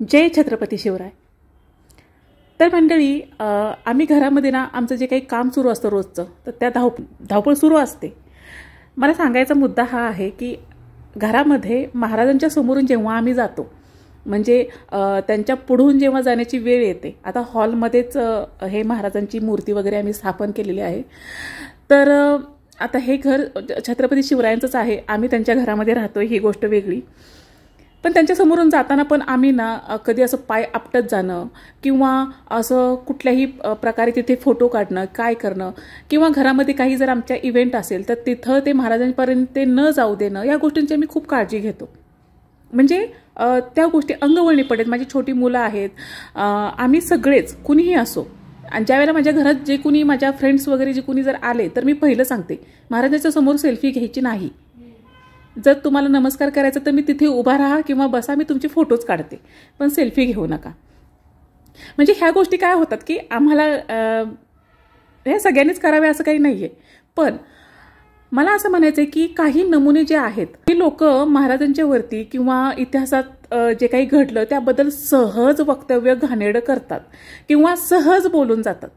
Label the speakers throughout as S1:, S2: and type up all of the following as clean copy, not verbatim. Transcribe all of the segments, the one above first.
S1: जय छत्रपती शिवराय। तर मंडळी, आम्ही घरामध्ये ना आमचं जे काही काम सुरू असतं रोजचं, तर त्या धावपळ सुरू असते। मला सांगायचा मुद्दा हा आहे की घरामध्ये महाराजांच्या समोरून जेव्हा आम्ही जातो, म्हणजे त्यांच्या पुढून जेव्हा जाण्याची वेळ येते, आता हॉलमध्येच हे महाराजांची मूर्ती वगैरे आम्ही स्थापन केलेली आहे। तर आता हे घर छत्रपती शिवरायांचंच आहे, आम्ही त्यांच्या घरामध्ये राहतोय ही गोष्ट वेगळी। पण त्यांच्या समोरून जाताना पण आम्ही ना कधी असं पाय आपटत जाणं किंवा असं कुठल्याही प्रकारे तिथे फोटो काढणं, काय करणं, किंवा घरामध्ये काही जर आमच्या इव्हेंट असेल तर तिथं ते महाराजांपर्यंत ते न जाऊ देणं, या गोष्टींची मी खूप काळजी घेतो। म्हणजे त्या गोष्टी अंगवळणी पडेल। माझी छोटी मुलं आहेत, आम्ही सगळेच कुणीही असो, आणि ज्यावेळेला माझ्या घरात जे कुणी माझ्या फ्रेंड्स वगैरे जे कुणी जर आले तर मी पहिलं सांगते, महाराजांच्या समोर सेल्फी घ्यायची नाही। जर तुम्हाला नमस्कार करायचा तर मी तिथे उभा राहा किंवा बसा, मी तुमचे फोटोज काढते, पण सेल्फी घेऊ नका। म्हणजे ह्या गोष्टी काय होतात की आम्हाला हे सगळ्यांनीच करावे असं काही नाहीये, पण मला असं म्हणायचं आहे की काही नमुने जे आहेत ते लोक महाराजांच्या वरती किंवा इतिहासात जे काही घडलं त्याबद्दल सहज वक्तव्य घाणेरडं करतात किंवा सहज बोलून जातात।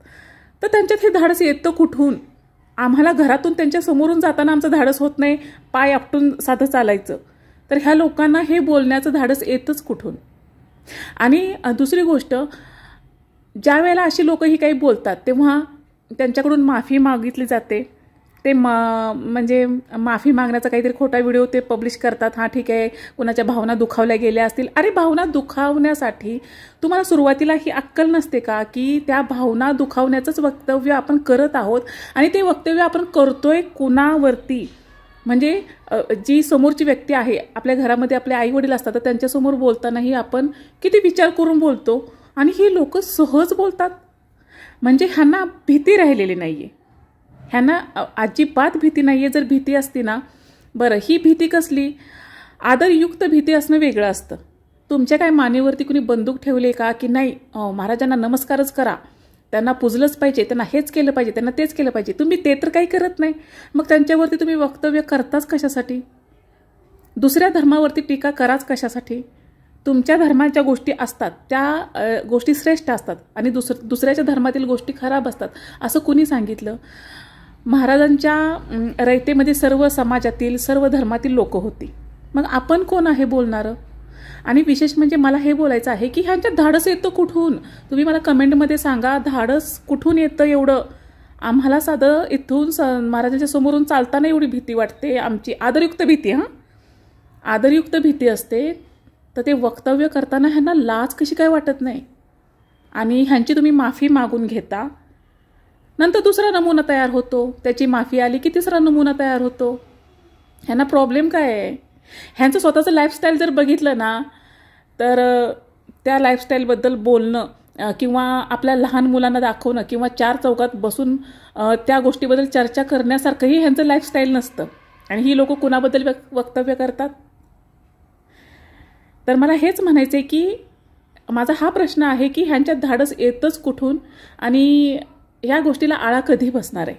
S1: तर त्यांच्यात हे धाडस येतं कुठून? आम्हाला घरातून त्यांच्या समोरून जाताना आमचं धाडस होत नाही, पाय आपटून साधं चालायचं, तर ह्या लोकांना हे बोलण्याचं धाडस येतच कुठून? आणि दुसरी गोष्ट, ज्या वेळेला अशी लोक ही काही बोलतात तेव्हा त्यांच्याकडून माफी मागितली जाते। ते म्हणजे माफी मागण्याचा काहीतरी खोटा व्हिडिओ ते पब्लिश करतात। हां ठीक आहे, कुणाच्या भावना दुखावल्या गेल्या असतील, अरे भावना दुखावण्यासाठी तुम्हाला सुरुवातीला ही अक्कल नसते का की त्या भावना दुखावण्याचंच वक्तव्य आपण करत आहोत, आणि ते वक्तव्य आपण करतोय कुणावरती? म्हणजे जी समोरची व्यक्ती आहे, आपल्या घरामध्ये आपले आई वडील असतात, तर त्यांच्यासमोर बोलतानाही आपण किती विचार करून बोलतो, आणि ही लोक सहज बोलतात। म्हणजे ह्यांना भीती राहिलेली नाहीये, ह्यांना अजिबात भीती नाहीये। जर भीती असती ना, बरं ही भीती कसली? आदरयुक्त भीती असणं वेगळं असतं। तुमच्या काय मानेवरती कुणी बंदूक ठेवले का की नाही महाराजांना नमस्कारच करा, त्यांना पूजलंच पाहिजे, त्यांना हेच केलं पाहिजे, त्यांना तेच केलं पाहिजे, तुम्ही ते तर काही करत नाही, मग त्यांच्यावरती तुम्ही वक्तव्य करताच कशासाठी? दुसऱ्या धर्मावरती टीका कराच कशासाठी? तुमच्या धर्माच्या गोष्टी असतात त्या गोष्टी श्रेष्ठ असतात, आणि दुसऱ्याच्या धर्मातील गोष्टी खराब असतात असं कुणी सांगितलं? महाराजांच्या रयतेमध्ये सर्व समाजातील सर्व धर्मातील लोक होती, मग आपण कोण आहे बोलणारं? आणि विशेष म्हणजे मला हे बोलायचं आहे की ह्यांच्यात धाडस येतं कुठून? तुम्ही मला कमेंटमध्ये सांगा, धाडस कुठून येतं एवढं? आम्हाला साधं इथून महाराजांच्या समोरून चालताना एवढी भीती वाटते, आमची आदरयुक्त भीती, हां आदरयुक्त भीती असते, तर ते वक्तव्य करताना ह्यांना लाज कशी काय वाटत नाही? आणि ह्यांची तुम्ही माफी मागून घेता, नंतर दुसरा नमुना तयार होतो, त्याची माफी आली की तिसरा नमुना तयार होतो। ह्यांना प्रॉब्लेम काय आहे? ह्यांचं स्वतःचं लाईफस्टाईल जर बघितलं ना, तर त्या लाईफस्टाईलबद्दल बोलणं किंवा आपल्या लहान मुलांना दाखवणं किंवा चार चौकात बसून त्या गोष्टीबद्दल चर्चा करण्यासारखंही ह्यांचं लाईफस्टाईल नसतं, आणि ही लोक कुणाबद्दल वक्तव्य करतात? तर मला हेच म्हणायचं आहे की माझा हा प्रश्न आहे की ह्यांच्यात धाडस येतच कुठून, आणि या गोष्टीला आळा कधी बसणार आहे?